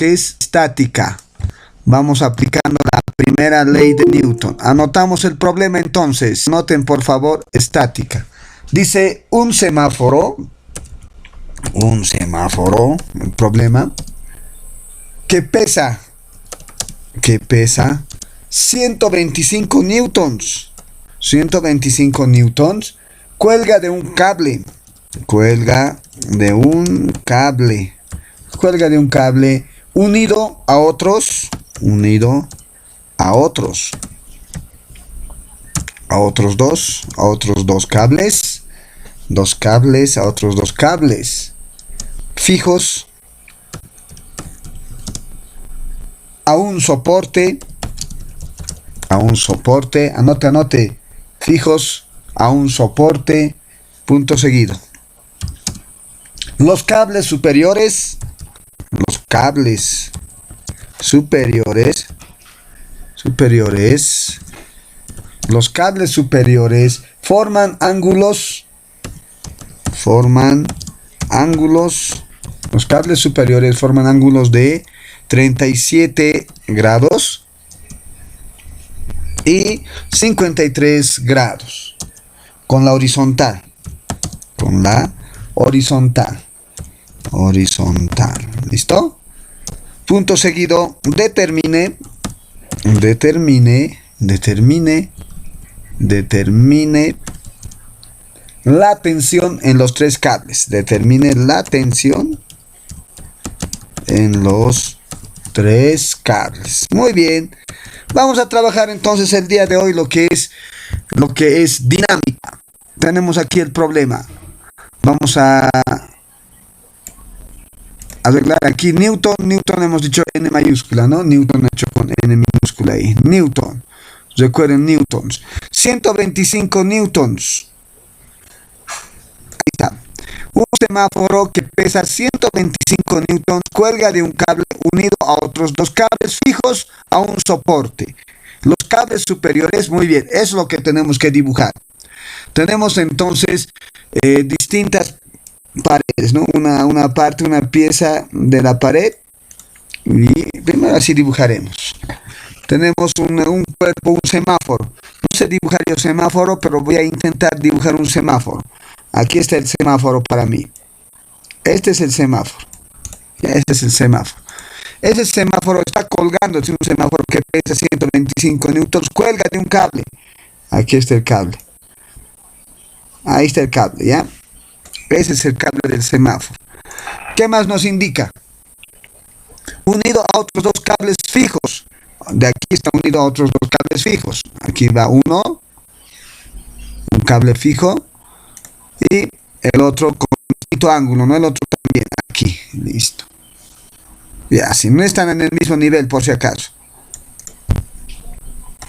que es estática. Vamos aplicando la primera ley de Newton. Anotamos el problema entonces. Anoten por favor, estática. Dice un semáforo, el problema, que pesa 125 newtons. 125 newtons. Cuelga de un cable. Cuelga de un cable unido a otros dos cables, a otros dos cables fijos a un soporte, anote, fijos a un soporte, punto seguido. Los cables superiores forman ángulos, los cables superiores forman ángulos de 37 grados y 53 grados con la horizontal, ¿listo? Punto seguido, determine la tensión en los tres cables. Determine la tensión en los tres cables. Muy bien. Vamos a trabajar entonces el día de hoy lo que es dinámica. Tenemos aquí el problema. Vamos a arreglar aquí Newton hemos dicho N mayúscula, ¿no? Newton hecho con N minúscula ahí. Newton. Recuerden newtons. 125 newtons. Ahí está. Un semáforo que pesa 125 newtons cuelga de un cable unido a otros dos cables fijos a un soporte. Los cables superiores, muy bien, es lo que tenemos que dibujar. Tenemos entonces distintas paredes, ¿no? Una pieza de la pared. Y primero así dibujaremos. Tenemos un cuerpo, un semáforo. No sé dibujar yo semáforo, pero voy a intentar dibujar un semáforo. Aquí está el semáforo para mí. Este es el semáforo. Ese semáforo está colgando. Es un semáforo que pesa 125 newtons. Cuelga de un cable. Aquí está el cable. Ahí está el cable, ¿ya? Ese es el cable del semáforo. ¿Qué más nos indica? Unido a otros dos cables fijos. De aquí está unido a otros dos cables fijos. Aquí va uno, un cable fijo, y el otro con distinto ángulo, ¿no? El otro también aquí, listo. Ya, si no están en el mismo nivel, por si acaso.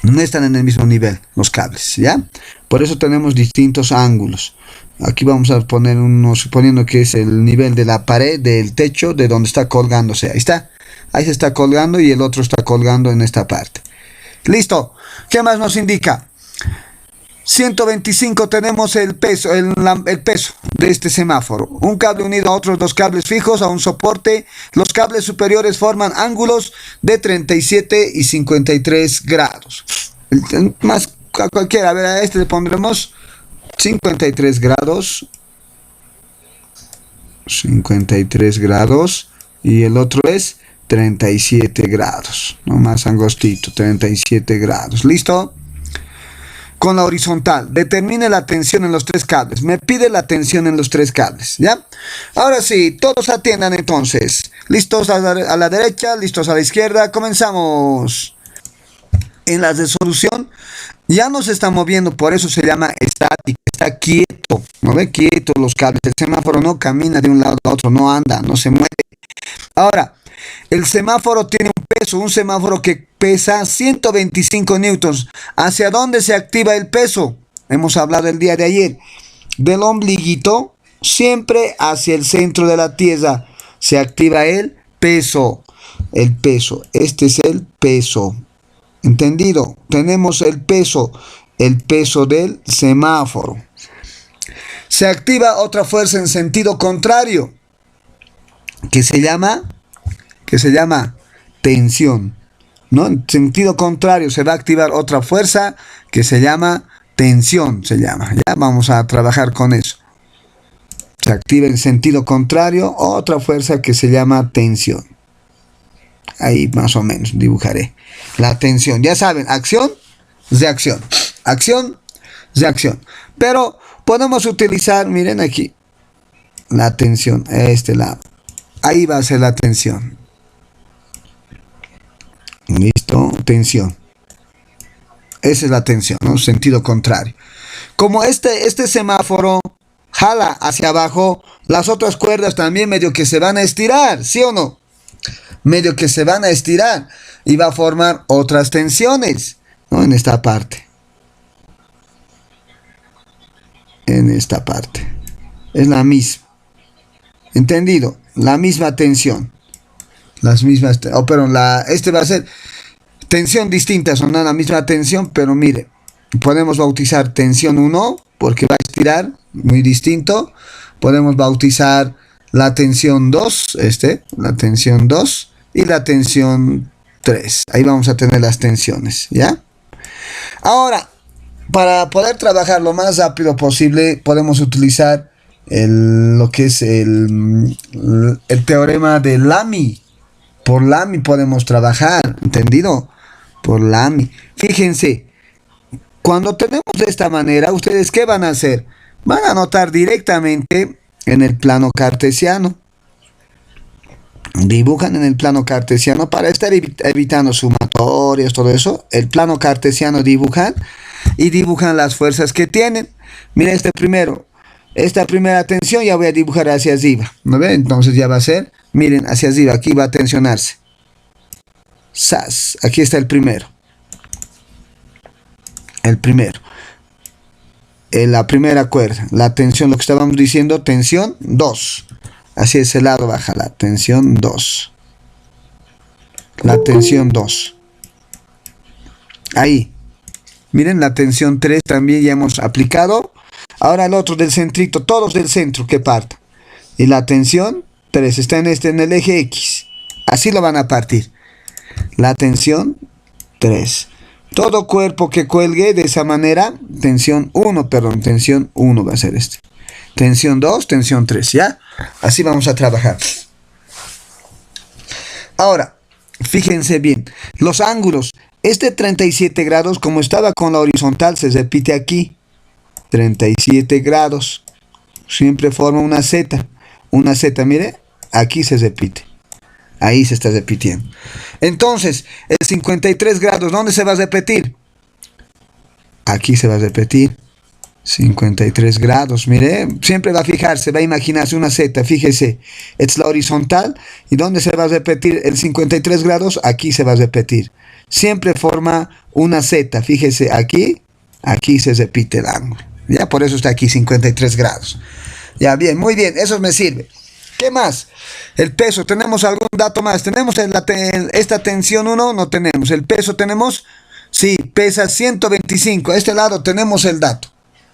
No están en el mismo nivel los cables, ¿ya? Por eso tenemos distintos ángulos. Aquí vamos a poner uno, suponiendo que es el nivel de la pared, del techo, de donde está colgándose. Ahí está. Ahí se está colgando y el otro está colgando en esta parte. Listo. ¿Qué más nos indica? 125 tenemos el peso de este semáforo. Un cable unido a otros dos cables fijos a un soporte. Los cables superiores forman ángulos de 37 y 53 grados. Más a cualquiera. A ver, a este le pondremos 53 grados. 53 grados. Y el otro es 37 grados. No más angostito. 37 grados. ¿Listo? Con la horizontal, determine la tensión en los tres cables. Me pide la tensión en los tres cables, ¿ya? Ahora sí, todos atiendan entonces. ¿Listos a la derecha? ¿Listos a la izquierda? Comenzamos. En la resolución ya no se está moviendo, por eso se llama estática. Está quieto, ¿no ve? Quieto los cables. El semáforo no camina de un lado a otro, no anda, no se mueve. Ahora, el semáforo tiene un peso, un semáforo que pesa 125 newtons. ¿Hacia dónde se activa el peso? Hemos hablado el día de ayer. Del ombliguito, siempre hacia el centro de la Tierra. Se activa el peso. El peso. Este es el peso. ¿Entendido? Tenemos el peso del semáforo. Se activa otra fuerza en sentido contrario, que se llama que se llama tensión, ¿no? En sentido contrario se va a activar otra fuerza que se llama tensión, se llama. Ya vamos a trabajar con eso. Se activa en sentido contrario otra fuerza que se llama tensión. Ahí más o menos dibujaré la tensión. Ya saben, acción, reacción. Acción, reacción. Pero podemos utilizar, miren aquí, la tensión, a este lado. Ahí va a ser la tensión. Listo, tensión. Esa es la tensión, ¿no? Sentido contrario. Como este semáforo jala hacia abajo, las otras cuerdas también medio que se van a estirar, ¿sí o no? Medio que se van a estirar y va a formar otras tensiones, ¿no? En esta parte. En esta parte. Es la misma. ¿Entendido? La misma tensión. Las mismas, pero este va a ser tensión distinta, son la misma tensión, pero mire, podemos bautizar tensión 1 porque va a estirar, muy distinto. Podemos bautizar la tensión 2, la tensión 2 y la tensión 3. Ahí vamos a tener las tensiones, ¿ya? Ahora, para poder trabajar lo más rápido posible, podemos utilizar lo que es el teorema de Lamy. Por Lamy podemos trabajar, ¿entendido? Por Lamy. Fíjense, cuando tenemos de esta manera, ¿ustedes qué van a hacer? Van a anotar directamente en el plano cartesiano. Dibujan en el plano cartesiano para estar evitando sumatorias, todo eso. El plano cartesiano dibujan y dibujan las fuerzas que tienen. Mira este primero. Esta primera tensión ya voy a dibujar hacia arriba, ¿no ven? Entonces ya va a ser, miren, hacia arriba, aquí va a tensionarse. ¡Sas! Aquí está el primero. El primero. En la primera cuerda, la tensión, lo que estábamos diciendo, tensión 2. Hacia ese lado baja la tensión 2. La tensión 2. Ahí. Miren, la tensión 3 también ya hemos aplicado. Ahora el otro del centrito, todos del centro que partan. Y la tensión 3 está en el eje X. Así lo van a partir. La tensión 3. Todo cuerpo que cuelgue de esa manera, tensión 1 va a ser este. Tensión 2, tensión 3, ¿ya? Así vamos a trabajar. Ahora, fíjense bien, los ángulos. Este 37 grados, como estaba con la horizontal, se repite aquí. 37 grados. Siempre forma una Z. Una Z, mire, aquí se repite. Ahí se está repitiendo. Entonces, el 53 grados, ¿dónde se va a repetir? Aquí se va a repetir. 53 grados, mire, siempre va a fijarse, va a imaginarse una Z, fíjese, es la horizontal, y ¿dónde se va a repetir el 53 grados? Aquí se va a repetir, siempre forma una Z, fíjese, aquí se repite el ángulo, ya, por eso está aquí 53 grados, ya, bien, muy bien, eso me sirve. ¿Qué más? El peso, ¿tenemos algún dato más? ¿Tenemos esta tensión 1? No tenemos, el peso tenemos, sí, pesa 125, a este lado tenemos el dato.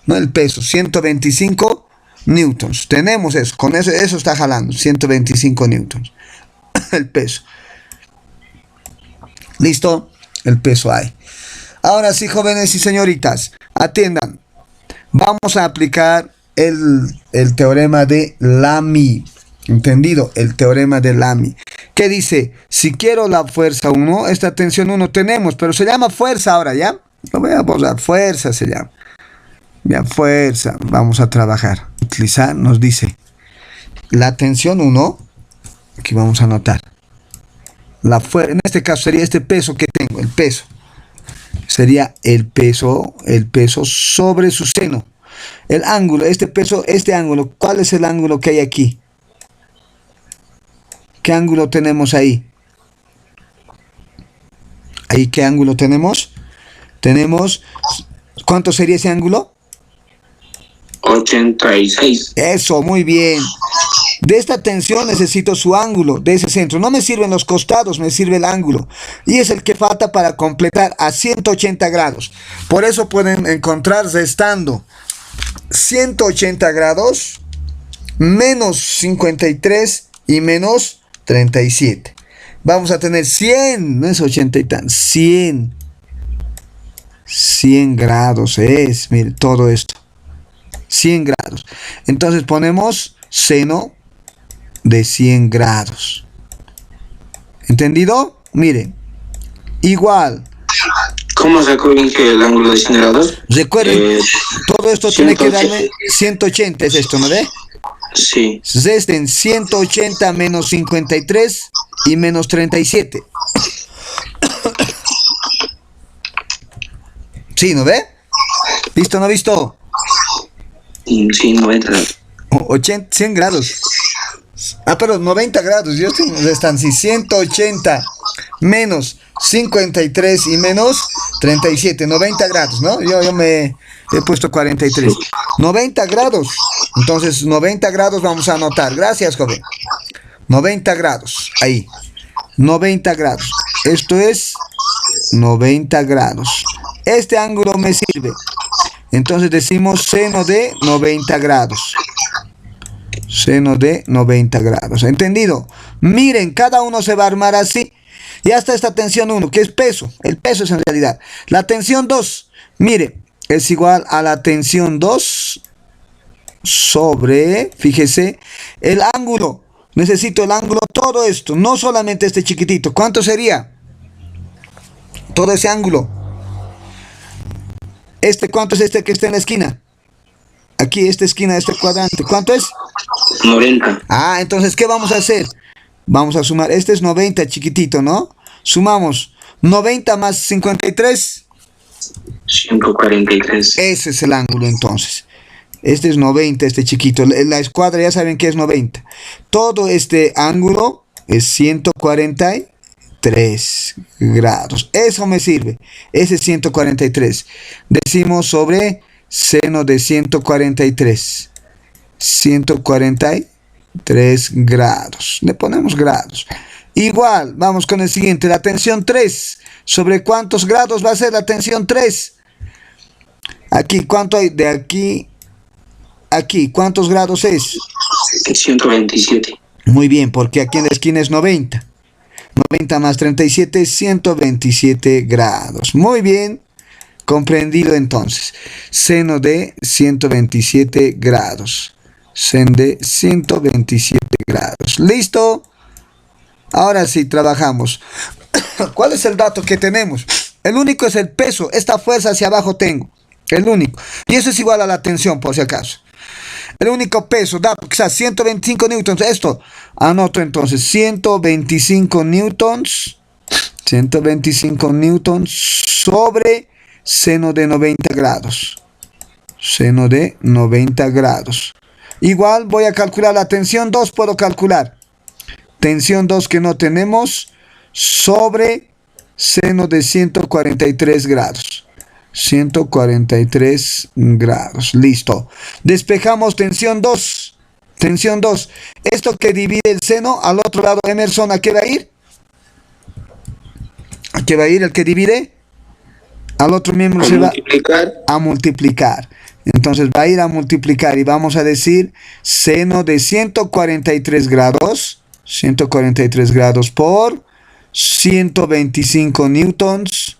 No, el peso, 125 newtons. Tenemos eso, con eso está jalando, 125 newtons. El peso. ¿Listo? El peso hay. Ahora sí, jóvenes y señoritas, atiendan. Vamos a aplicar el teorema de Lamy. ¿Entendido? El teorema de Lamy. ¿Qué dice? Si quiero la fuerza 1, esta tensión 1 tenemos, pero se llama fuerza ahora, ¿ya? Lo voy a borrar, fuerza se llama. Bien, fuerza, vamos a trabajar. Utilizar, nos dice la tensión 1, aquí vamos a anotar. En este caso sería este peso que tengo, el peso. Sería el peso sobre su seno. El ángulo, este ángulo, ¿cuál es el ángulo que hay aquí? ¿Qué ángulo tenemos ahí? ¿Ahí qué ángulo tenemos? ¿Cuánto sería ese ángulo? 86. Eso, muy bien. De esta tensión necesito su ángulo, de ese centro. No me sirven los costados, me sirve el ángulo. Y es el que falta para completar a 180 grados. Por eso pueden encontrar restando 180 grados menos 53 y menos 37. vamos a tener 100, no es 80 y tan, 100 grados es, mire, todo esto, 100 grados. Entonces ponemos seno de 100 grados. ¿Entendido? Mire, igual. ¿Cómo sacó bien que el ángulo de 100 grados? Recuerden, todo esto tiene que darme 180, es esto, ¿no ve? Sí. Resten 180 menos 53 y menos 37. Sí, ¿no ve? ¿Visto, no visto? Sí, 90 grados. 100 grados. Ah, pero 90 grados. Yo restan, sí, 180 menos 53 y menos 37. 90 grados, ¿no? Yo me he puesto 43. 90 grados. Entonces, 90 grados vamos a anotar. Gracias, joven. 90 grados. Ahí. 90 grados. Esto es 90 grados. Este ángulo me sirve. Entonces decimos seno de 90 grados. Seno de 90 grados. ¿Entendido? Miren, cada uno se va a armar así. Y hasta esta tensión 1, que es peso. El peso es en realidad. La tensión 2, mire, es igual a la tensión 2 sobre, fíjese, el ángulo. Necesito el ángulo, todo esto, no solamente este chiquitito. ¿Cuánto sería? Todo ese ángulo. ¿Cuánto es este que está en la esquina? Aquí, esta esquina, este cuadrante. ¿Cuánto es? 90. Ah, entonces, ¿qué vamos a hacer? Vamos a sumar. Este es 90, chiquitito, ¿no? Sumamos 90 más 53. 143. Ese es el ángulo, entonces. Este es 90, este chiquito. La escuadra ya saben que es 90. Todo este ángulo es 143 grados. Eso me sirve. Ese es 143. Decimos sobre seno de 143. 143 grados. Le ponemos grados. Igual, vamos con el siguiente. La tensión 3. ¿Sobre cuántos grados va a ser la tensión 3? Aquí, ¿cuánto hay? De aquí, aquí, ¿cuántos grados es? 127. Muy bien, porque aquí en la esquina es 90. 90 más 37 es 127 grados. Muy bien, comprendido entonces. Seno de 127 grados. Seno de 127 grados. ¿Listo? Ahora sí, trabajamos. ¿Cuál es el dato que tenemos? El único es el peso. Esta fuerza hacia abajo tengo. El único. Y eso es igual a la tensión, por si acaso. El único peso, dato, quizás 125 newtons. Esto, anoto entonces, 125 newtons. 125 newtons sobre seno de 90 grados. Seno de 90 grados. Igual voy a calcular la tensión 2, puedo calcular. Tensión 2 que no tenemos sobre seno de 143 grados. 143 grados. Listo. Despejamos tensión 2. Tensión 2. Esto que divide el seno al otro lado, Emerson, ¿a qué va a ir? ¿A qué va a ir el que divide? Al otro miembro se va a multiplicar. Entonces va a ir a multiplicar y vamos a decir seno de 143 grados. 143 grados por 125 newtons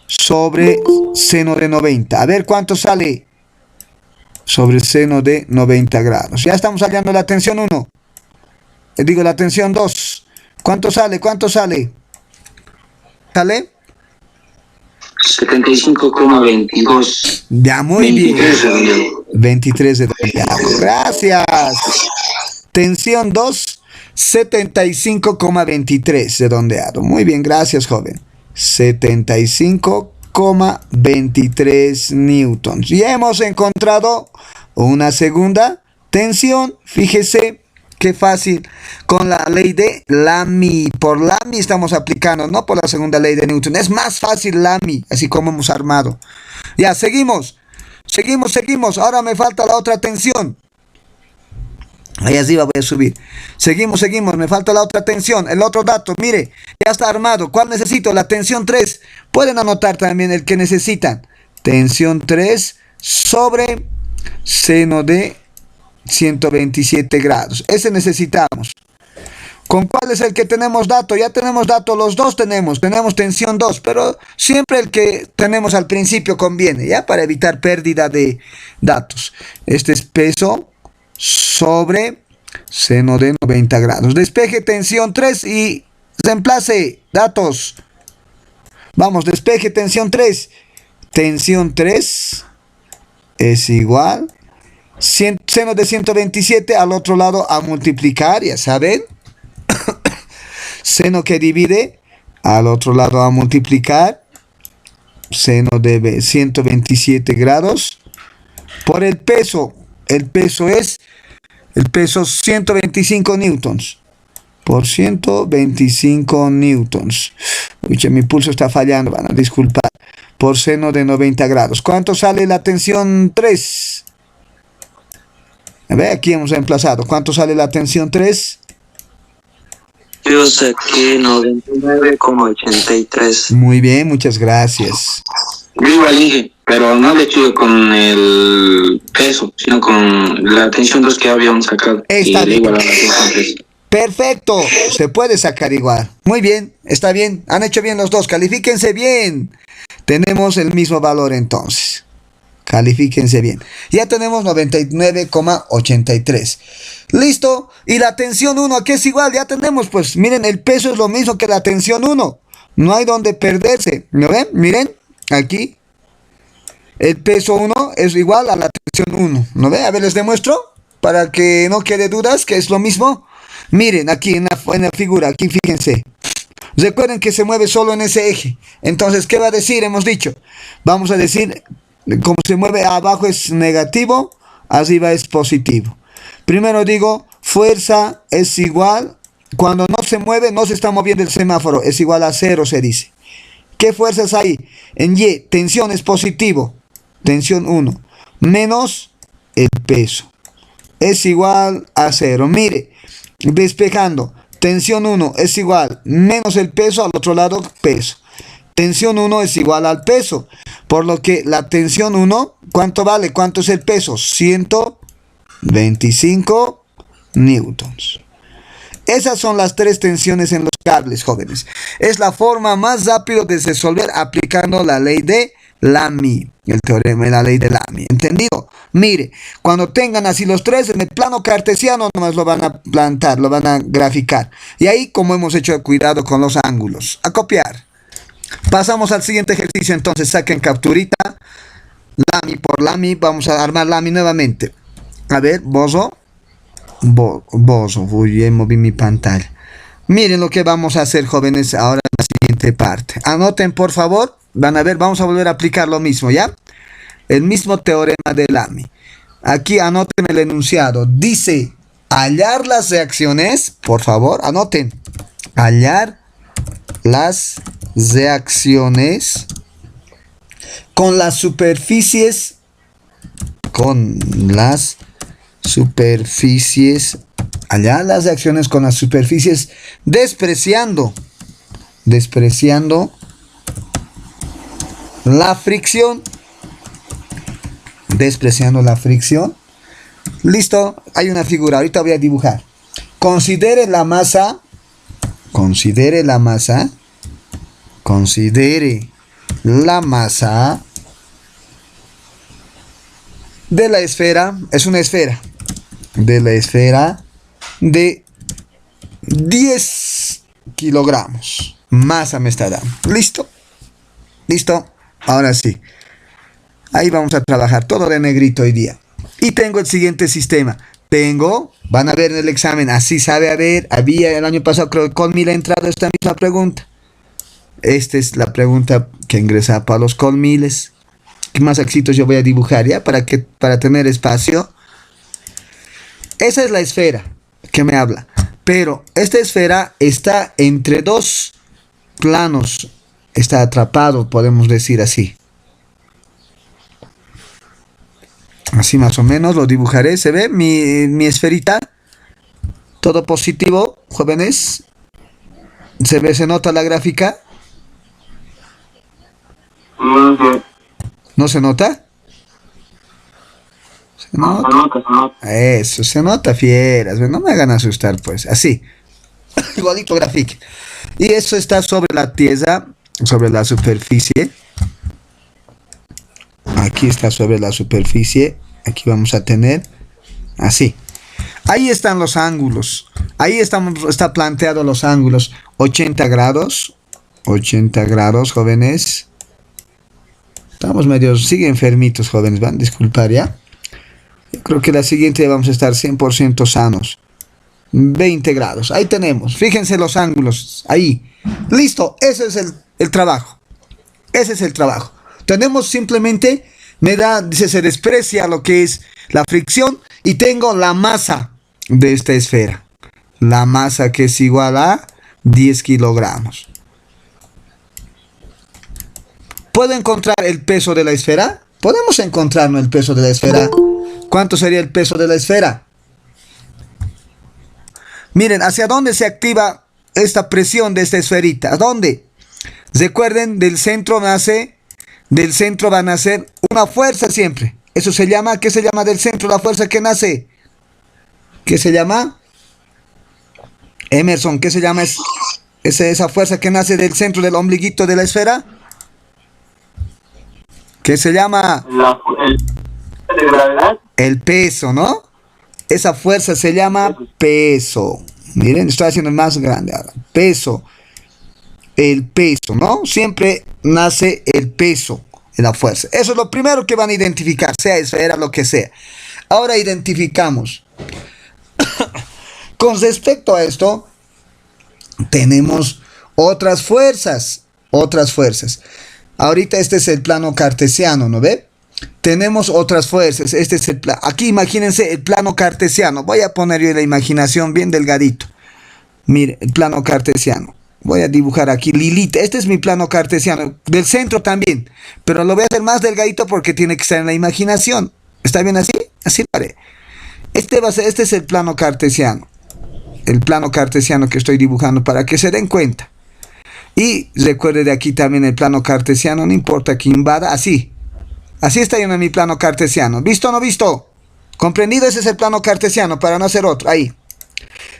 sobre seno de 90. A ver cuánto sale sobre seno de 90 grados. Ya estamos hallando la tensión 1. Digo la tensión 2. ¿Cuánto sale? ¿Cuánto sale? ¿Sale? 75,22. Ya, muy 23 bien. 23 de gracias. Tensión 2, 75,23 redondeado. Muy bien, gracias, joven. 75,23 newtons. Y hemos encontrado una segunda tensión. Fíjese qué fácil. Con la ley de Lamy. Por Lamy estamos aplicando, no por la segunda ley de Newton. Es más fácil Lamy, así como hemos armado. Ya, seguimos. Seguimos. Ahora me falta la otra tensión. Ahí arriba voy a subir. Seguimos. Me falta la otra tensión. El otro dato, mire, ya está armado. ¿Cuál necesito? La tensión 3. Pueden anotar también el que necesitan. Tensión 3 sobre seno de 127 grados. Ese necesitamos. ¿Con cuál es el que tenemos dato? Ya tenemos dato, los dos tenemos tensión 2, pero siempre el que tenemos al principio conviene, ¿ya? Para evitar pérdida de datos. Este es peso sobre seno de 90 grados. Despeje tensión 3 y reemplace datos. Vamos, despeje tensión 3. Tensión 3 es igual seno de 127 al otro lado a multiplicar, ya saben. Seno que divide al otro lado a multiplicar. Seno de 127 grados por el peso. El peso es 125 newtons. Por 125 newtons. Uy, mi pulso está fallando, van a disculpar. Por seno de 90 grados. ¿Cuánto sale la tensión 3? A ver, aquí hemos reemplazado. ¿Cuánto sale la tensión 3? Yo saqué 99,83. Muy bien, muchas gracias. Yo igual dije, pero no le eché con el peso, sino con la tensión 2 que habíamos sacado. Está y bien. igual a la tensión 3. Perfecto, se puede sacar igual. Muy bien, está bien. Han hecho bien los dos, califíquense bien. Tenemos el mismo valor entonces. Califíquense bien. Ya tenemos 99,83. Listo. Y la tensión 1, aquí es igual. Ya tenemos, pues, miren, el peso es lo mismo que la tensión 1. No hay donde perderse. ¿Lo ven? Miren, aquí. El peso 1 es igual a la tensión 1. ¿No ven? A ver, les demuestro. Para que no quede dudas que es lo mismo. Miren, aquí en la figura, aquí fíjense. Recuerden que se mueve solo en ese eje. Entonces, ¿qué va a decir? Hemos dicho. Vamos a decir... Como se mueve abajo es negativo, arriba es positivo. Primero digo, fuerza es igual, cuando no se mueve, no se está moviendo el semáforo, es igual a 0 se dice. ¿Qué fuerzas hay? En Y, tensión es positivo, tensión 1, menos el peso. Es igual a 0. Mire, despejando, tensión 1 es igual, menos el peso, al otro lado peso. Tensión 1 es igual al peso, por lo que la tensión 1, ¿cuánto vale? ¿Cuánto es el peso? 125 newtons. Esas son las tres tensiones en los cables, jóvenes. Es la forma más rápida de resolver aplicando la ley de Lamy, el teorema de la ley de Lamy. ¿Entendido? Mire, cuando tengan así los tres en el plano cartesiano, nomás lo van a plantar, lo van a graficar. Y ahí, como hemos hecho, cuidado con los ángulos. A copiar. Pasamos al siguiente ejercicio, entonces saquen capturita, Lamy por Lamy, vamos a armar Lamy nuevamente. A ver, bozo, uy, moví mi pantalla. Miren lo que vamos a hacer, jóvenes, ahora en la siguiente parte. Anoten, por favor, van a ver, vamos a volver a aplicar lo mismo, ¿ya? El mismo teorema de Lamy. Aquí anoten el enunciado, dice, hallar las reacciones, por favor, anoten, hallar las reacciones con las superficies allá las reacciones con las superficies despreciando la fricción, listo, hay una figura, ahorita voy a dibujar. Considere la masa de la esfera, es una esfera, de la esfera de 10 kilogramos. Masa me está dando. ¿Listo? Ahora sí. Ahí vamos a trabajar todo de negrito hoy día. Y tengo el siguiente sistema. Van a ver en el examen, así sabe haber, había el año pasado, creo que Colmil ha entrado esta misma pregunta. Esta es la pregunta que ingresa para los Colmiles. ¿Qué más éxitos yo voy a dibujar ya? Para tener espacio. Esa es la esfera que me habla. Pero esta esfera está entre dos planos. Está atrapado, podemos decir así. Así más o menos lo dibujaré. ¿Se ve mi esferita? Todo positivo, jóvenes. ¿Se ve? ¿Se nota la gráfica? ¿No se nota? ¿Se nota? Eso, se nota, fieras. No me hagan asustar, pues. Así. Igualito grafique. Y eso está sobre la tierra, sobre la superficie. Aquí está sobre la superficie. Aquí vamos a tener así. Ahí están los ángulos. Ahí está planteado los ángulos. 80 grados. 80 grados, jóvenes. Estamos medio, sigue enfermitos, jóvenes. Van a disculpar ya. Yo creo que la siguiente vamos a estar 100% sanos. 20 grados. Ahí tenemos. Fíjense los ángulos. Ahí. Listo. Ese es el trabajo. Ese es el trabajo. Tenemos simplemente, dice, se desprecia lo que es la fricción y tengo la masa de esta esfera. La masa que es igual a 10 kilogramos. ¿Puedo encontrar el peso de la esfera? Podemos encontrar el peso de la esfera. ¿Cuánto sería el peso de la esfera? Miren, ¿hacia dónde se activa esta presión de esta esferita? ¿A dónde? Recuerden, del centro va a nacer una fuerza siempre. Eso se llama, ¿qué se llama del centro? La fuerza que nace. ¿Qué se llama? Emerson, ¿qué se llama esa fuerza que nace del centro del ombliguito de la esfera? ¿Qué se llama? De gravedad. El peso, ¿no? Esa fuerza se llama peso. Miren, estoy haciendo más grande ahora. Peso. El peso, ¿no? Siempre nace el peso en la fuerza. Eso es lo primero que van a identificar, sea esfera, lo que sea. Ahora identificamos. Con respecto a esto, tenemos otras fuerzas. Otras fuerzas. Ahorita este es el plano cartesiano, ¿no ve? Tenemos otras fuerzas. Este es el plano. Aquí imagínense el plano cartesiano. Voy a poner yo la imaginación bien delgadito. Mire, el plano cartesiano. Voy a dibujar aquí Lilita. Este es mi plano cartesiano. Del centro también. Pero lo voy a hacer más delgadito porque tiene que estar en la imaginación. ¿Está bien así? Así lo haré. Este es el plano cartesiano. El plano cartesiano que estoy dibujando para que se den cuenta. Y recuerde de aquí también el plano cartesiano. No importa que invada. Así. Así está yo en mi plano cartesiano. ¿Visto o no visto? ¿Comprendido? Ese es el plano cartesiano para no hacer otro. Ahí.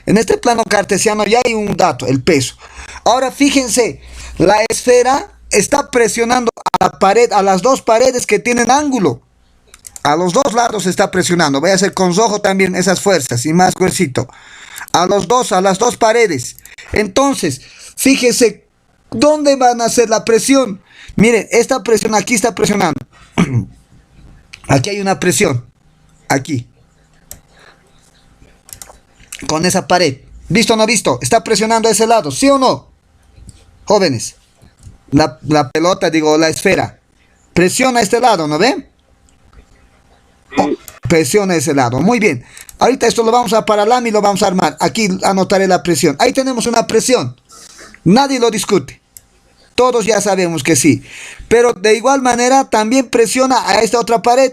En este plano cartesiano ya hay un dato, el peso. Ahora fíjense, la esfera está presionando a la pared, a las dos paredes que tienen ángulo. A los dos lados está presionando. Voy a hacer con rojo también esas fuerzas y más gruesito. A las dos paredes. Entonces, fíjense, ¿dónde van a hacer la presión? Miren, esta presión aquí está presionando. Aquí hay una presión. Aquí. Con esa pared. ¿Visto o no visto? Está presionando a ese lado. ¿Sí o no? Jóvenes. La pelota, digo, la esfera. Presiona a este lado, ¿no ven? Oh, presiona a ese lado. Muy bien. Ahorita esto lo vamos a paralar y lo vamos a armar. Aquí anotaré la presión. Ahí tenemos una presión. Nadie lo discute. Todos ya sabemos que sí. Pero de igual manera también presiona a esta otra pared.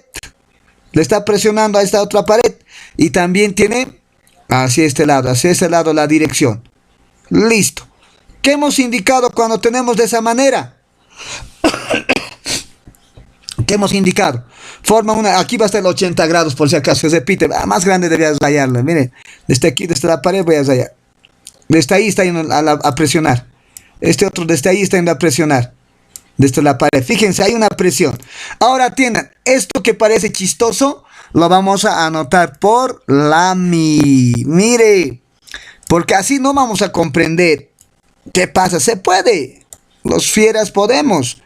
Le está presionando a esta otra pared. Y también tiene hacia este lado la dirección. Listo. ¿Qué hemos indicado cuando tenemos de esa manera? ¿Qué hemos indicado? Forma una, aquí va a estar el 80 grados por si acaso se repite. Más grande debería rayarlo. Miren, desde aquí, desde la pared voy a rayar. Desde ahí está yendo a presionar. Este otro desde ahí está yendo a presionar. Desde la pared. Fíjense, hay una presión. Ahora tienen esto que parece chistoso. Lo vamos a anotar por la mi. Mire, porque así no vamos a comprender qué pasa. Se puede. Los fieras podemos.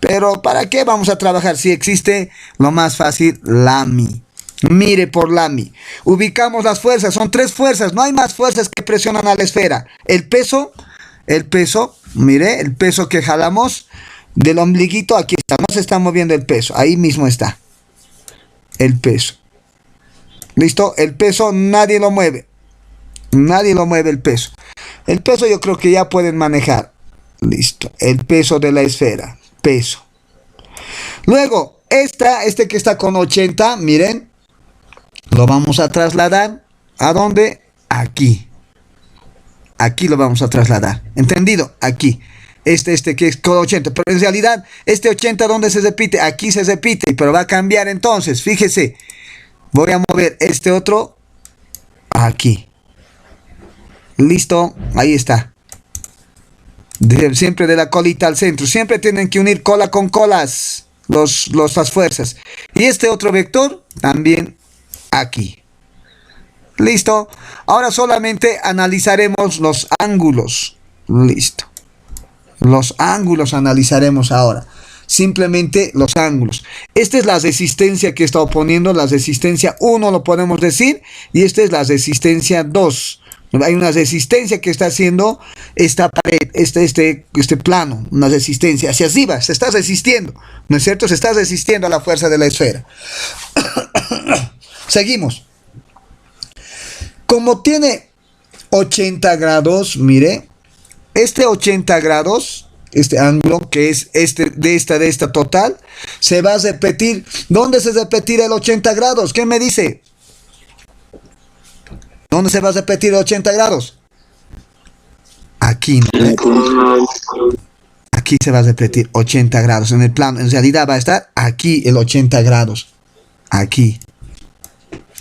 Pero ¿para qué vamos a trabajar si existe lo más fácil? La mi. Mire por la mi. Ubicamos las fuerzas. Son tres fuerzas. No hay más fuerzas que presionan a la esfera. El peso, mire, el peso que jalamos del ombliguito, aquí está. No se está moviendo el peso. Ahí mismo está. El peso. ¿Listo? El peso nadie lo mueve. Nadie lo mueve el peso. El peso yo creo que ya pueden manejar. Listo. El peso de la esfera. Peso. Luego, este que está con 80, miren. Lo vamos a trasladar. ¿A dónde? Aquí. Aquí lo vamos a trasladar. ¿Entendido? Aquí. Este que es con 80. Pero en realidad, este 80, ¿dónde se repite? Aquí se repite. Pero va a cambiar entonces. Fíjese. Voy a mover este otro aquí. Listo, ahí está. Siempre de la colita al centro. Siempre tienen que unir cola con colas las fuerzas. Y este otro vector también aquí. Listo. Ahora solamente analizaremos los ángulos. Listo. Los ángulos analizaremos ahora. Simplemente los ángulos. Esta es la resistencia que está oponiendo. La resistencia 1 lo podemos decir. Y esta es la resistencia 2. Hay una resistencia que está haciendo esta pared, este plano, una resistencia hacia arriba, se está resistiendo, ¿no es cierto? Se está resistiendo a la fuerza de la esfera. Seguimos. Como tiene 80 grados, mire, este 80 grados, este ángulo que es de esta total, se va a repetir. ¿Dónde se repetirá el 80 grados? ¿Qué me dice? ¿Dónde se va a repetir 80 grados? Aquí, ¿no? Aquí se va a repetir 80 grados. En el plano, en realidad va a estar aquí el 80 grados. Aquí.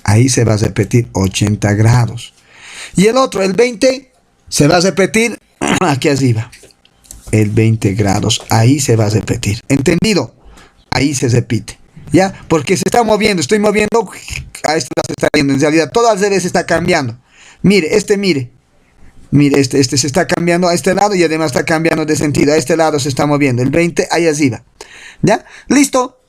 Ahí se va a repetir 80 grados. Y el otro, el 20, se va a repetir aquí arriba. El 20 grados. Ahí se va a repetir. ¿Entendido? Ahí se repite. ¿Ya? Porque se está moviendo, estoy moviendo, a este lado se está viendo, en realidad todo al revés está cambiando. Mire, mire, este se está cambiando a este lado y además está cambiando de sentido, a este lado se está moviendo, el 20 ahí arriba. ¿Ya? ¿Listo?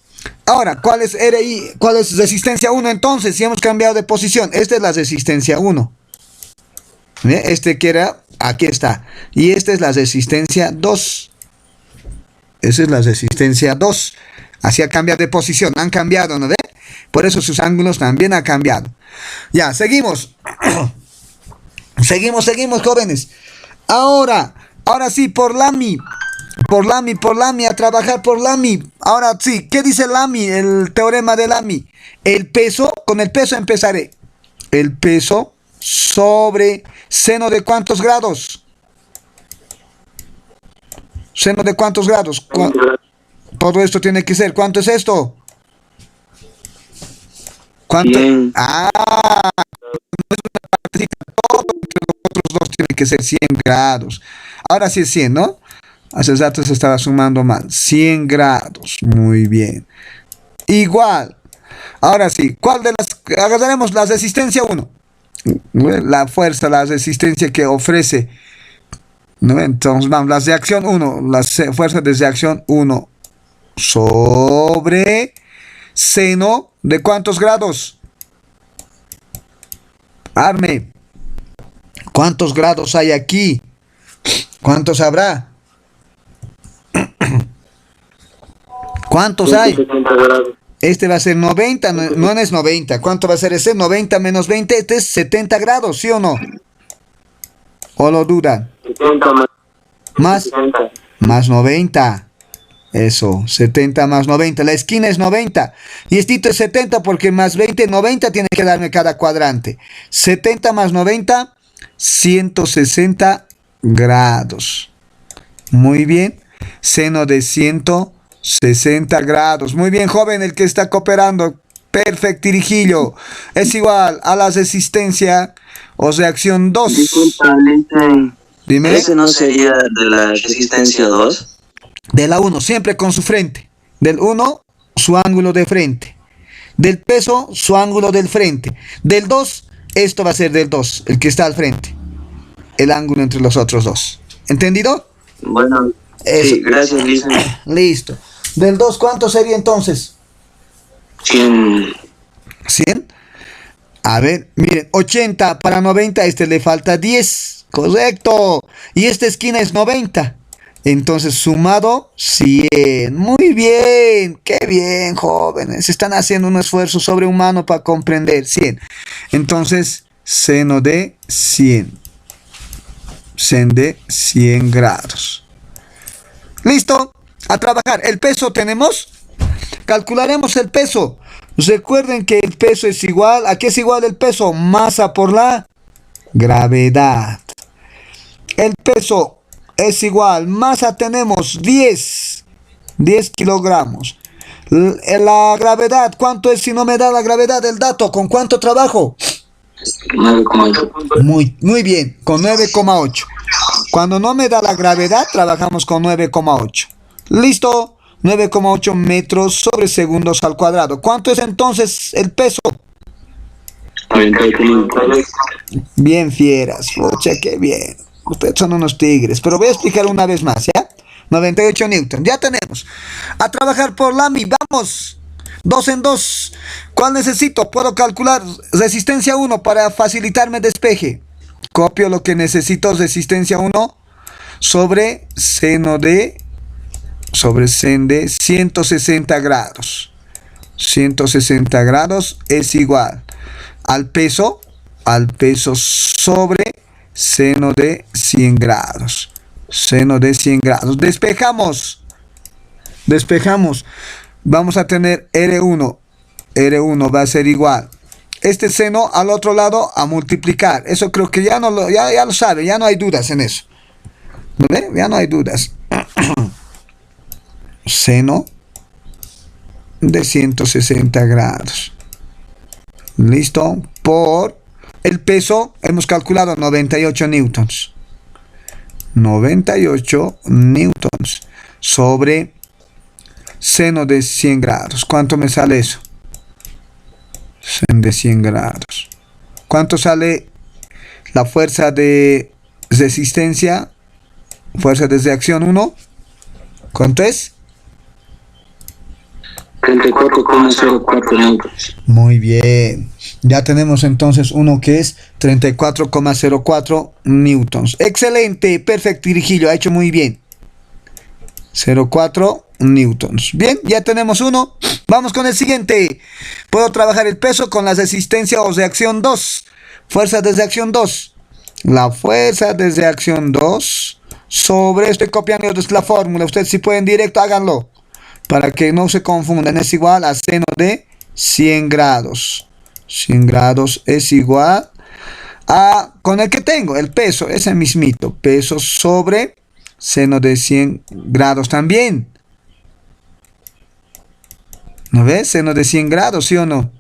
Ahora, ¿cuál es RI? ¿Cuál es resistencia 1 entonces? Si hemos cambiado de posición, esta es la resistencia 1. ¿Ve? Este que era, aquí está, y esta es la resistencia 2. Esa es la resistencia 2. Así ha cambiado de posición, han cambiado, ¿no ve? Por eso sus ángulos también han cambiado. Ya, seguimos. Seguimos, jóvenes. Ahora sí, por Lamy, a trabajar por Lamy. Ahora sí, ¿qué dice Lamy? El teorema de Lamy. El peso, con el peso empezaré. El peso sobre seno de ¿cuántos grados? ¿Seno de cuántos grados? Todo esto tiene que ser. ¿Cuánto es esto? ¿Cuánto? 100. Ah, no es una partecita. Todo entre los otros dos tiene que ser 100 grados. Ahora sí es 100, ¿no? Hace rato se estaba sumando mal. 100 grados. Muy bien. Igual. Ahora sí. ¿Cuál de las? Agarraremos la resistencia 1. La fuerza, la resistencia que ofrece. ¿No? Entonces vamos. La reacción 1. La fuerza de reacción 1. Sobre seno de ¿cuántos grados? Arme. ¿Cuántos grados hay aquí? ¿Cuántos habrá? ¿Cuántos hay? Este va a ser 90, no es 90. ¿Cuánto va a ser ese? 90 menos 20, este es 70 grados, ¿sí o no? ¿O lo dudan? 70 Más 90. Eso, 70 más 90. La esquina es 90. Y esto es 70 porque más 20, 90 tiene que darme cada cuadrante. 70 más 90, 160 grados. Muy bien. Seno de 160 grados. Muy bien, joven, el que está cooperando. Perfecto, Irijillo. Es igual a la resistencia o reacción 2. Disculpa, Dime. ¿ese no sería de la resistencia 2? De la 1, siempre con su frente. Del 1, su ángulo de frente. Del peso, su ángulo del frente. Del 2, esto va a ser del 2, el que está al frente. El ángulo entre los otros dos. ¿Entendido? Bueno, eso. Sí, gracias, Lisa. Listo. Del 2, ¿cuánto sería entonces? 100. 100. A ver, miren, 80 para 90, este le falta 10. Correcto. Y esta esquina es 90. Entonces, sumado 100. Muy bien. Qué bien, jóvenes. Están haciendo un esfuerzo sobrehumano para comprender. 100. Entonces, seno de 100. Seno de 100 grados. Listo. A trabajar. El peso tenemos. Calcularemos el peso. Recuerden que el peso es igual. ¿A qué es igual el peso? Masa por la gravedad. El peso es igual. Masa tenemos 10 kilogramos. La gravedad, ¿cuánto es si no me da la gravedad el dato? ¿Con cuánto trabajo? 9,8. Muy bien, con 9,8. Cuando no me da la gravedad, trabajamos con 9,8. ¿Listo? 9,8 metros sobre segundos al cuadrado. ¿Cuánto es entonces el peso? 98 newtons. Bien fieras, pucha, qué bien. Ustedes son unos tigres, pero voy a explicar una vez más, ¿ya? 98 newton, ya tenemos. A trabajar por Lamy, vamos. 2 en 2. ¿Cuál necesito? Puedo calcular resistencia 1 para facilitarme despeje. Copio lo que necesito, resistencia 1 sobre seno de 160 grados. 160 grados es igual al peso sobre seno de 100 grados. Seno de 100 grados. Despejamos. Vamos a tener R1. R1 va a ser igual. Este seno al otro lado a multiplicar. Eso creo que ya lo sabe. Ya no hay dudas en eso. ¿No ve? Ya no hay dudas. Seno de 160 grados. ¿Listo? Por el peso hemos calculado 98 newtons. 98 newtons sobre seno de 100 grados. ¿Cuánto me sale eso? Seno de 100 grados. ¿Cuánto sale la fuerza de resistencia? Fuerza de reacción 1. ¿Cuánto es? 34,04 newtons. Muy bien. Ya tenemos entonces uno que es 34,04 newtons. Excelente. Perfecto, Virgilio. Ha hecho muy bien. 0,4 newtons. Bien, ya tenemos uno. Vamos con el siguiente. Puedo trabajar el peso con la resistencia o reacción 2. Fuerza de reacción 2. La fuerza de reacción 2 sobre... Estoy copiando la fórmula. Ustedes si pueden directo, háganlo. Para que no se confundan, es igual a seno de 100 grados. 100 grados es igual a, con el que tengo, el peso, ese mismito. Peso sobre seno de 100 grados también. ¿No ves? Seno de 100 grados, ¿sí o no?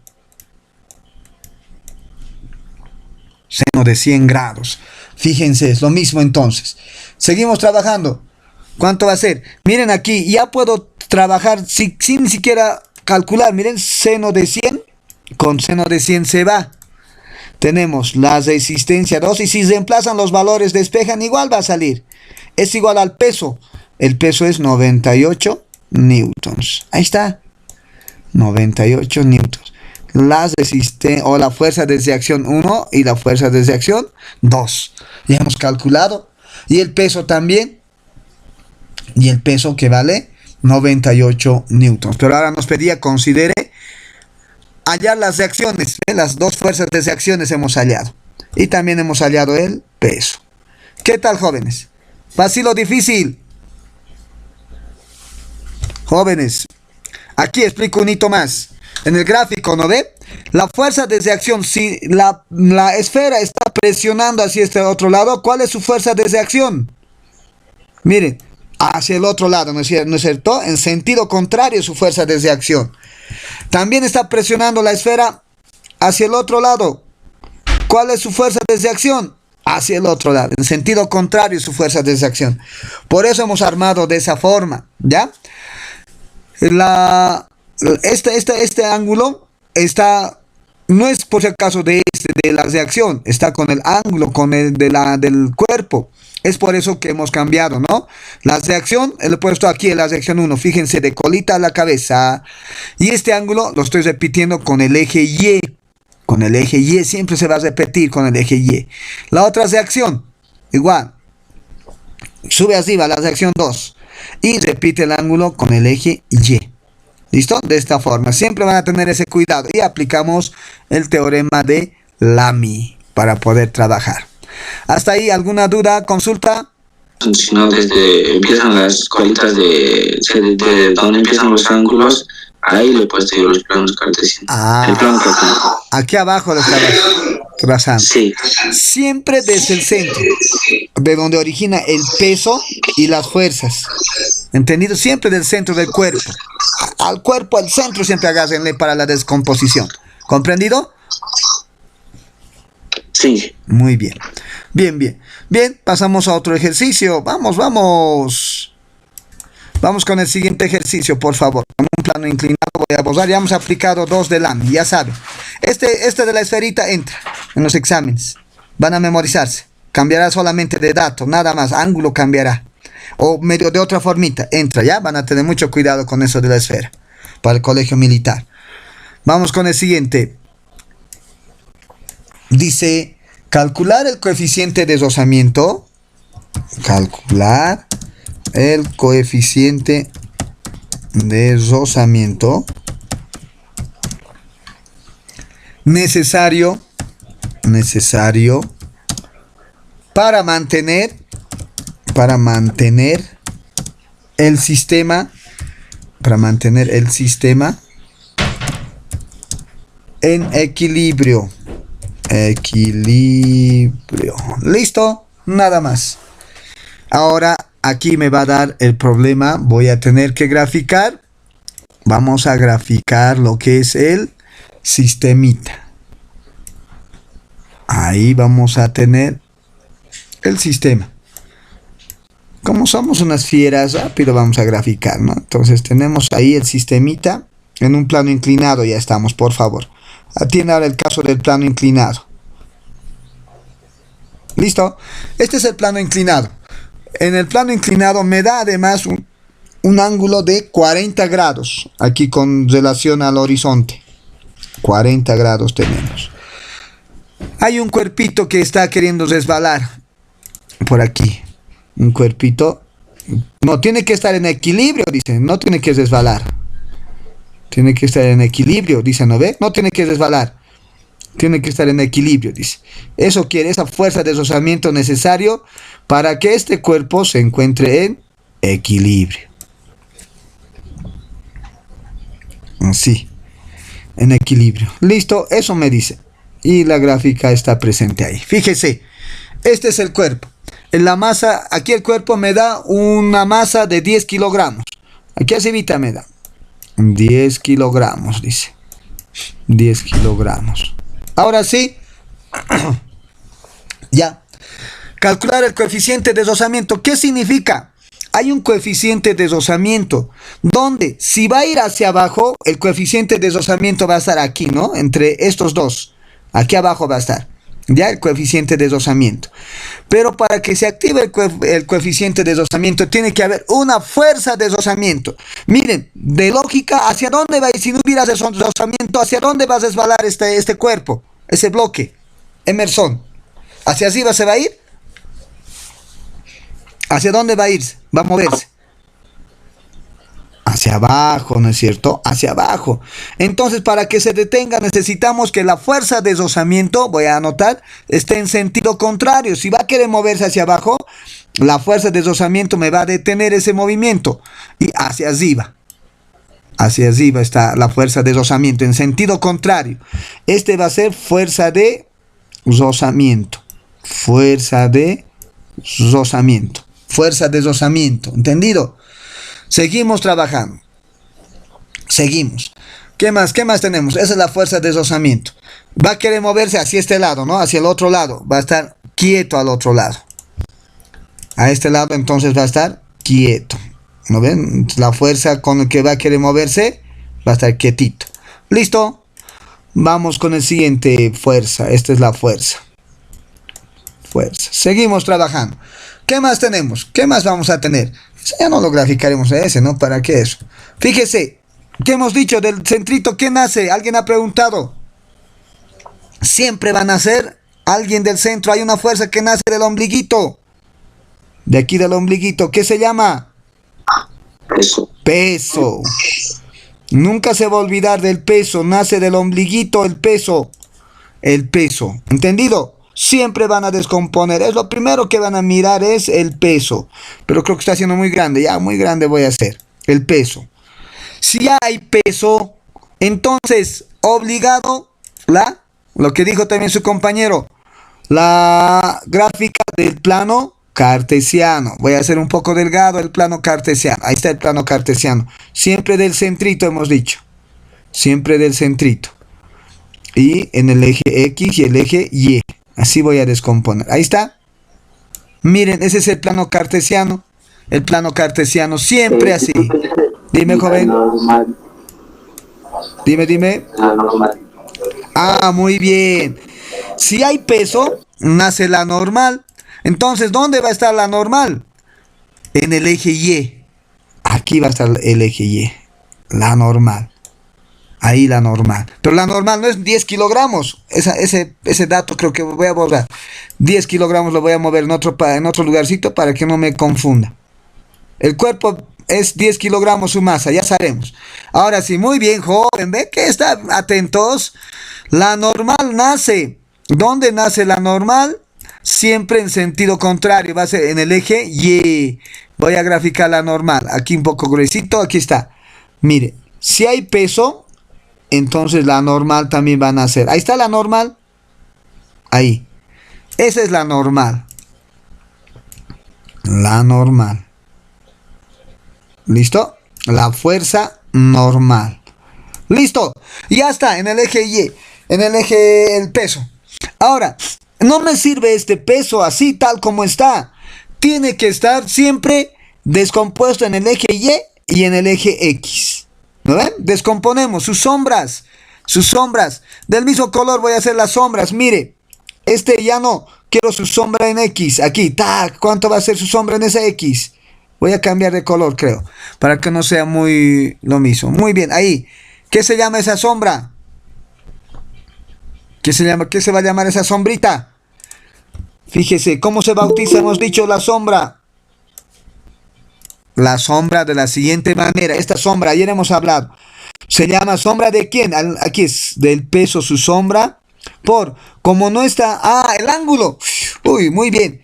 Seno de 100 grados. Fíjense, es lo mismo entonces. Seguimos trabajando. ¿Cuánto va a ser? Miren aquí, ya puedo trabajar sin ni siquiera calcular. Miren, seno de 100 con seno de 100 se va. Tenemos la resistencia 2 y si reemplazan los valores, despejan, igual va a salir. Es igual al peso. El peso es 98 newtons. Ahí está. 98 newtons. La resistencia o la fuerza de reacción 1 y la fuerza de reacción 2. Ya hemos calculado. Y el peso también. Y el peso que vale 98 newtons. Pero ahora nos pedía considere hallar las reacciones. Las dos fuerzas de reacciones hemos hallado. Y también hemos hallado el peso. ¿Qué tal, jóvenes? ¿Fácil o difícil? Jóvenes, aquí explico un hito más. En el gráfico, ¿no ve? La fuerza de reacción, si la esfera está presionando hacia este otro lado, ¿cuál es su fuerza de reacción? Miren, hacia el otro lado, ¿no es cierto? En sentido contrario su fuerza de reacción. También está presionando la esfera hacia el otro lado. ¿Cuál es su fuerza de reacción? Hacia el otro lado, en sentido contrario su fuerza de reacción. Por eso hemos armado de esa forma, ¿ya? Este ángulo está, no es por si acaso de la reacción, está con el ángulo, con el del cuerpo. Es por eso que hemos cambiado, ¿no? La reacción, lo he puesto aquí en la reacción 1, fíjense, de colita a la cabeza. Y este ángulo lo estoy repitiendo con el eje Y. Con el eje Y, siempre se va a repetir con el eje Y. La otra reacción, igual. Sube arriba la reacción 2. Y repite el ángulo con el eje Y. ¿Listo? De esta forma. Siempre van a tener ese cuidado. Y aplicamos el teorema de Lamy para poder trabajar. ¿Hasta ahí alguna duda, consulta? Sino desde empiezan las colitas de donde empiezan los ángulos, ahí le he puesto yo los planos cartesianos. El plano cartesiano. Aquí abajo lo estaba trazando. Sí. Siempre desde el centro, de donde origina el peso y las fuerzas. ¿Entendido? Siempre del centro del cuerpo. Al cuerpo, al centro, siempre agárrenle para la descomposición. ¿Comprendido? Sí. Muy bien. Bien, pasamos a otro ejercicio. Vamos con el siguiente ejercicio, por favor. Con un plano inclinado voy a posar. Ya hemos aplicado 2 de Lambda, ya saben. Este de la esferita entra en los exámenes. Van a memorizarse. Cambiará solamente de dato, nada más. Ángulo cambiará. O medio de otra formita. Entra, ya. Van a tener mucho cuidado con eso de la esfera. Para el colegio militar. Vamos con el siguiente. Dice, calcular el coeficiente de deslizamiento. Calcular el coeficiente de deslizamiento necesario para mantener el sistema en equilibrio. Listo, nada más. Ahora aquí me va a dar el problema. Voy a tener que graficar. Vamos a graficar lo que es el sistemita. Ahí vamos a tener el sistema. Como somos unas fieras, rápido vamos a graficar, ¿no? Entonces tenemos ahí el sistemita en un plano inclinado. Ya estamos, por favor. Atienda ahora el caso del plano inclinado. ¿Listo? Este es el plano inclinado. En el plano inclinado me da además un ángulo de 40 grados. Aquí con relación al horizonte. 40 grados tenemos. Hay un cuerpito que está queriendo resbalar. Por aquí. Un cuerpito. No, tiene que estar en equilibrio, dice. No tiene que resbalar. Tiene que estar en equilibrio, dice, ¿no ve? No tiene que resbalar. Tiene que estar en equilibrio, dice. Eso quiere esa fuerza de deslizamiento necesario para que este cuerpo se encuentre en equilibrio. Así. En equilibrio. Listo, eso me dice. Y la gráfica está presente ahí. Fíjese. Este es el cuerpo. En la masa, aquí el cuerpo me da una masa de 10 kilogramos. Aquí arribita me da 10 kilogramos, dice. 10 kilogramos. Ahora sí. Ya. Calcular el coeficiente de deslizamiento. ¿Qué significa? Hay un coeficiente de deslizamiento donde si va a ir hacia abajo, el coeficiente de deslizamiento va a estar aquí, ¿no? Entre estos dos. Aquí abajo va a estar. Ya el coeficiente de deslizamiento. Pero para que se active el coeficiente de deslizamiento tiene que haber una fuerza de deslizamiento. Miren, de lógica, ¿hacia dónde va a ir? Si no hubiera deslizamiento, ¿hacia dónde va a resbalar este cuerpo? Ese bloque. Emerson. ¿Hacia arriba se va a ir? ¿Hacia dónde va a ir? Va a moverse. Hacia abajo, ¿no es cierto? Hacia abajo. Entonces, para que se detenga, necesitamos que la fuerza de deslizamiento, voy a anotar, esté en sentido contrario. Si va a querer moverse hacia abajo, la fuerza de deslizamiento me va a detener ese movimiento. Y hacia arriba. Hacia arriba está la fuerza de deslizamiento, en sentido contrario. Este va a ser fuerza de deslizamiento. Fuerza de deslizamiento. Fuerza de deslizamiento. ¿Entendido? Seguimos trabajando. Seguimos. ¿Qué más tenemos? Esa es la fuerza de deslizamiento. Va a querer moverse hacia este lado, ¿no? Hacia el otro lado. Va a estar quieto al otro lado. A este lado entonces va a estar quieto. ¿No ven? La fuerza con la que va a querer moverse va a estar quietito. ¿Listo? Vamos con el siguiente fuerza. Esta es la fuerza. Fuerza. Seguimos trabajando. ¿Qué más tenemos? ¿Qué más vamos a tener? Ya no lo graficaremos a ese, ¿no? ¿Para qué eso? Fíjese, ¿qué hemos dicho del centrito? ¿Qué nace? ¿Alguien ha preguntado? Siempre va a nacer alguien del centro. Hay una fuerza que nace del ombliguito. De aquí del ombliguito. ¿Qué se llama? Peso. Peso. Nunca se va a olvidar del peso. Nace del ombliguito el peso. El peso. ¿Entendido? Siempre van a descomponer. Es lo primero que van a mirar, es el peso. Pero creo que está siendo muy grande. Ya, muy grande voy a hacer. El peso. Si ya hay peso, entonces, obligado, lo que dijo también su compañero, la gráfica del plano cartesiano. Voy a hacer un poco delgado el plano cartesiano. Ahí está el plano cartesiano. Siempre del centrito hemos dicho. Siempre del centrito. Y en el eje X y el eje Y. Así voy a descomponer. Ahí está. Miren, ese es el plano cartesiano. El plano cartesiano siempre así. Dime, joven. Dime. Ah, muy bien. Si hay peso, nace la normal. Entonces, ¿dónde va a estar la normal? En el eje Y. Aquí va a estar el eje Y. La normal. Ahí la normal. Pero la normal no es 10 kilogramos. Ese dato creo que voy a borrar. 10 kilogramos lo voy a mover en otro lugarcito para que no me confunda. El cuerpo es 10 kilogramos su masa, ya sabemos. Ahora sí, muy bien, joven. ¿Ve que está atentos? La normal nace. ¿Dónde nace la normal? Siempre en sentido contrario. Va a ser en el eje Y. Voy a graficar la normal. Aquí un poco gruesito. Aquí está. Mire, si hay peso, entonces la normal también va a nacer. Ahí está la normal. Ahí. Esa es la normal. La normal. ¿Listo? La fuerza normal. Listo. Ya está en el eje Y. En el eje el peso. Ahora, no me sirve este peso así tal como está. Tiene que estar siempre descompuesto en el eje Y y en el eje X. ¿No ven? Descomponemos sus sombras. Sus sombras. Del mismo color voy a hacer las sombras. Mire. Este ya no. Quiero su sombra en X. Aquí. ¡Tac! ¿Cuánto va a ser su sombra en ese X? Voy a cambiar de color, creo. Para que no sea muy lo mismo. Muy bien. Ahí. ¿Qué se llama esa sombra? ¿Qué se va a llamar esa sombrita? Fíjese. ¿Cómo se bautiza? Hemos dicho la sombra. La sombra de la siguiente manera. Esta sombra, ayer hemos hablado. ¿Se llama sombra de quién? Aquí es del peso su sombra. Como no está... Ah, el ángulo. Uy, muy bien.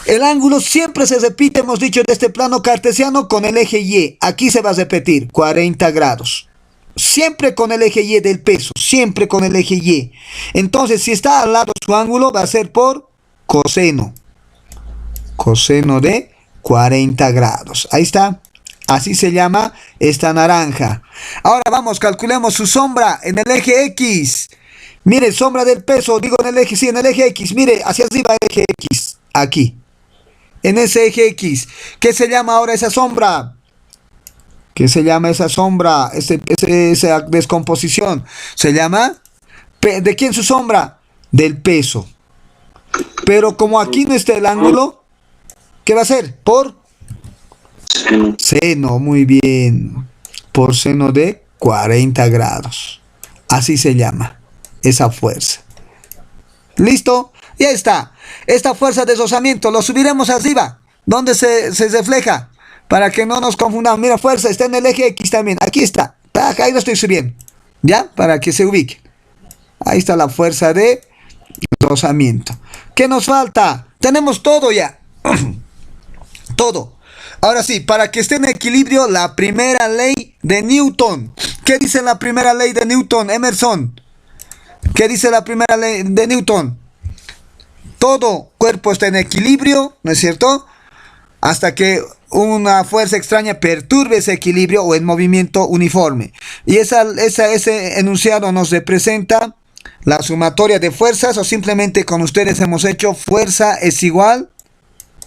El ángulo siempre se repite, hemos dicho, de este plano cartesiano con el eje Y. Aquí se va a repetir, 40 grados. Siempre con el eje Y del peso. Siempre con el eje Y. Entonces, si está al lado su ángulo, va a ser por coseno. Coseno de 40 grados. Ahí está. Así se llama esta naranja. Ahora vamos, calculemos su sombra en el eje X. Mire, sombra del peso, digo en el eje, sí, en el eje X. Mire, hacia arriba el eje X. Aquí. En ese eje X. ¿Qué se llama ahora esa sombra? ¿Qué se llama esa sombra? Esa descomposición. Se llama... ¿De quién su sombra? Del peso. Pero como aquí no está el ángulo, ¿qué va a ser? Por seno, muy bien. Por seno de 40 grados. Así se llama esa fuerza. ¿Listo? Ya está. Esta fuerza de deslizamiento lo subiremos arriba. ¿Dónde se refleja? Para que no nos confundamos. Mira, fuerza está en el eje X también. Aquí está. Ahí lo estoy subiendo. ¿Ya? Para que se ubique. Ahí está la fuerza de rozamiento. ¿Qué nos falta? Tenemos todo ya. Todo. Ahora sí, para que esté en equilibrio, la primera ley de Newton. ¿Qué dice la primera ley de Newton, Emerson? ¿Qué dice la primera ley de Newton? Todo cuerpo está en equilibrio, ¿no es cierto? Hasta que una fuerza extraña perturbe ese equilibrio o en movimiento uniforme. Y ese enunciado nos representa la sumatoria de fuerzas, o simplemente con ustedes hemos hecho fuerza es igual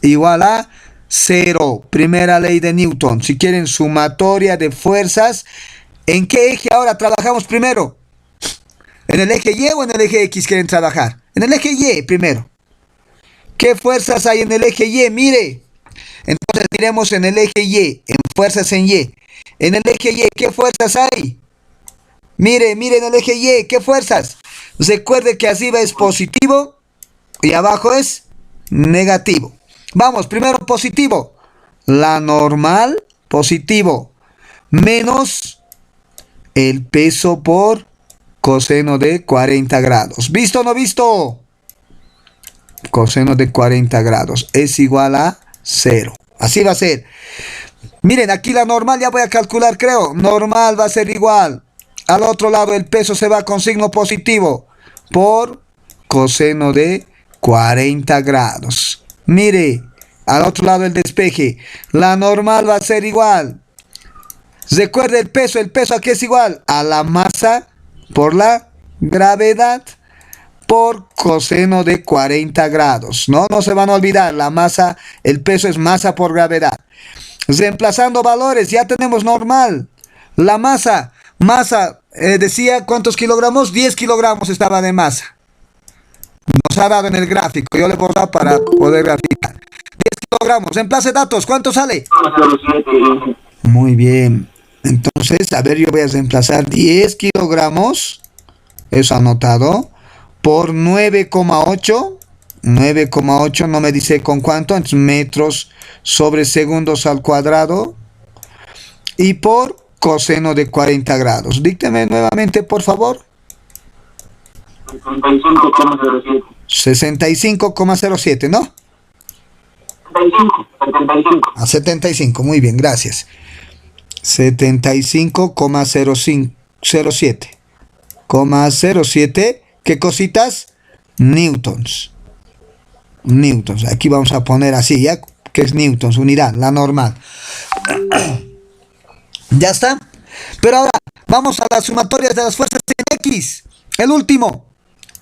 a 0. Primera ley de Newton. Si quieren sumatoria de fuerzas, ¿en qué eje ahora trabajamos primero? ¿En el eje Y o en el eje X quieren trabajar? En el eje Y primero. ¿Qué fuerzas hay en el eje Y? Mire. Entonces diremos en el eje Y, en fuerzas en Y. En el eje Y, ¿qué fuerzas hay? Mire en el eje Y, ¿qué fuerzas? Recuerde que arriba es positivo y abajo es negativo. Vamos, primero positivo. La normal, positivo. Menos el peso por coseno de 40 grados. ¿Visto o no visto? Coseno de 40 grados es igual a 0. Así va a ser. Miren, aquí la normal ya voy a calcular, creo. Normal va a ser igual. Al otro lado el peso se va con signo positivo por coseno de 40 grados. Mire, al otro lado el despeje. La normal va a ser igual. Recuerde el peso aquí es igual a la masa por la gravedad por coseno de 40 grados. No se van a olvidar, la masa, el peso es masa por gravedad. Reemplazando valores, ya tenemos normal. La masa, decía cuántos kilogramos, 10 kilogramos estaba de masa. Nos ha dado en el gráfico, yo le he borrado para poder graficar. 10 kilogramos, reemplace datos, ¿cuánto sale? Muy bien, entonces, a ver, yo voy a reemplazar 10 kilogramos, eso anotado, por 9,8, 9,8 no me dice con cuánto, entonces metros sobre segundos al cuadrado, y por coseno de 40 grados. Dícteme nuevamente, por favor. 65,07. 65,07, ¿no? 75. A 75, muy bien, gracias. 75,07. ¿Qué cositas? Newtons. Newtons. Aquí vamos a poner así, ¿ya? Que es newtons, unidad, la normal. ¿Ya está? Pero ahora vamos a las sumatorias de las fuerzas en X. El último.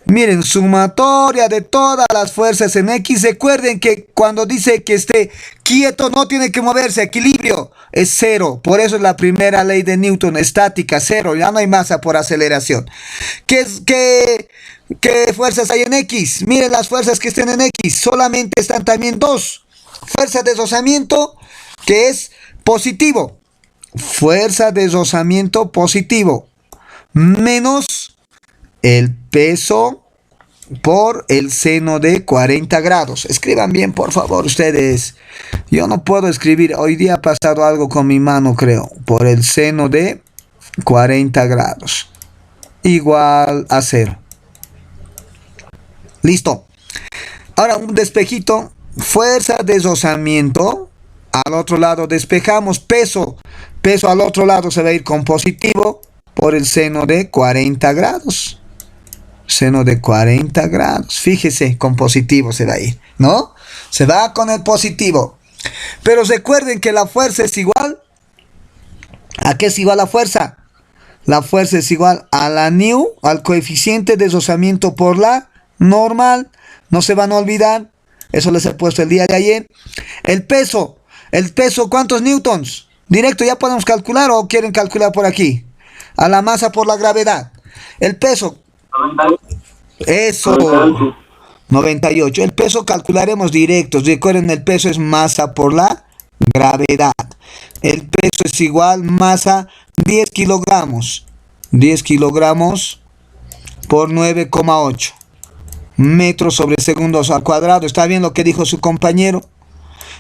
Miren, sumatoria de todas las fuerzas en X. Recuerden que cuando dice que esté quieto no tiene que moverse, equilibrio es cero. Por eso es la primera ley de Newton, estática, cero. Ya no hay masa por aceleración. ¿Qué fuerzas hay en X? Miren las fuerzas que estén en X. Solamente están también dos. Fuerza de deslizamiento, que es positivo. Fuerza de deslizamiento positivo. Menos el peso por el seno de 40 grados. Escriban bien, por favor, ustedes. Yo no puedo escribir. Hoy día ha pasado algo con mi mano, creo. Por el seno de 40 grados. Igual a 0. Listo. Ahora un despejito. Fuerza de deslizamiento. Al otro lado despejamos. Peso al otro lado se va a ir con positivo por el seno de 40 grados. Seno de 40 grados. Fíjese, con positivo se va a ir, ¿no? Se va con el positivo. Pero recuerden que la fuerza es igual. ¿A qué es igual la fuerza? La fuerza es igual a la nu, al coeficiente de deslizamiento por la normal. No se van a olvidar. Eso les he puesto el día de ayer. El peso, ¿cuántos newtons? Directo, ya podemos calcular o quieren calcular por aquí. A la masa por la gravedad. El peso. Eso. 98. El peso calcularemos directos. Recuerden, el peso es masa por la gravedad. El peso es igual masa 10 kilogramos. 10 kilogramos por 9,8. Metros sobre segundos al cuadrado. ¿Está bien lo que dijo su compañero?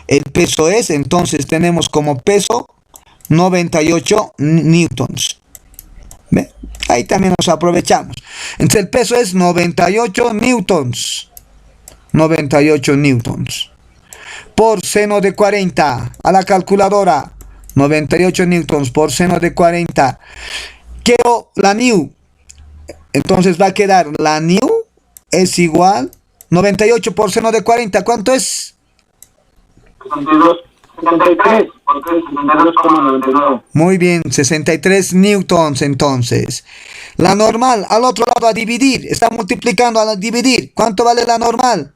El peso es, entonces tenemos como peso 98 newtons. ¿Ve? Ahí también nos aprovechamos. Entonces el peso es 98 newtons. 98 newtons. Por seno de 40. A la calculadora. 98 newtons por seno de 40. Quiero la new. Entonces va a quedar la new es igual 98 por seno de 40. ¿Cuánto es? 63, porque es 62,99. Muy bien, 63 newtons entonces. La normal, al otro lado a dividir. Está multiplicando al dividir. ¿Cuánto vale la normal?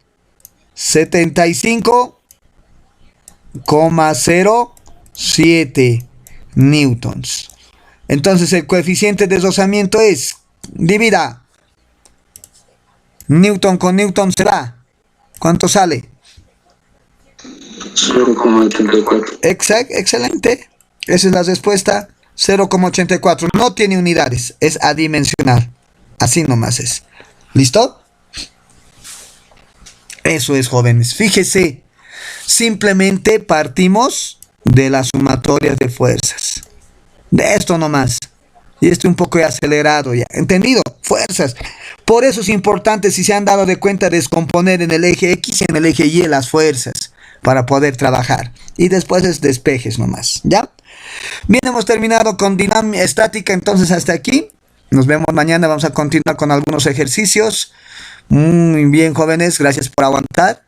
75,07 newtons. Entonces el coeficiente de deslizamiento es, divida. Newton con newton se va. ¿Cuánto sale? 0,84. Excelente. Esa es la respuesta. 0,84. No tiene unidades. Es adimensional. Así nomás es. ¿Listo? Eso es, jóvenes. Fíjese. Simplemente partimos de las sumatorias de fuerzas. De esto nomás. Y estoy un poco acelerado ya. ¿Entendido? Fuerzas. Por eso es importante, si se han dado de cuenta, descomponer en el eje X y en el eje Y las fuerzas para poder trabajar. Y después es despejes nomás. ¿Ya? Bien, hemos terminado con dinámica estática. Entonces hasta aquí. Nos vemos mañana. Vamos a continuar con algunos ejercicios. Muy bien, jóvenes. Gracias por aguantar.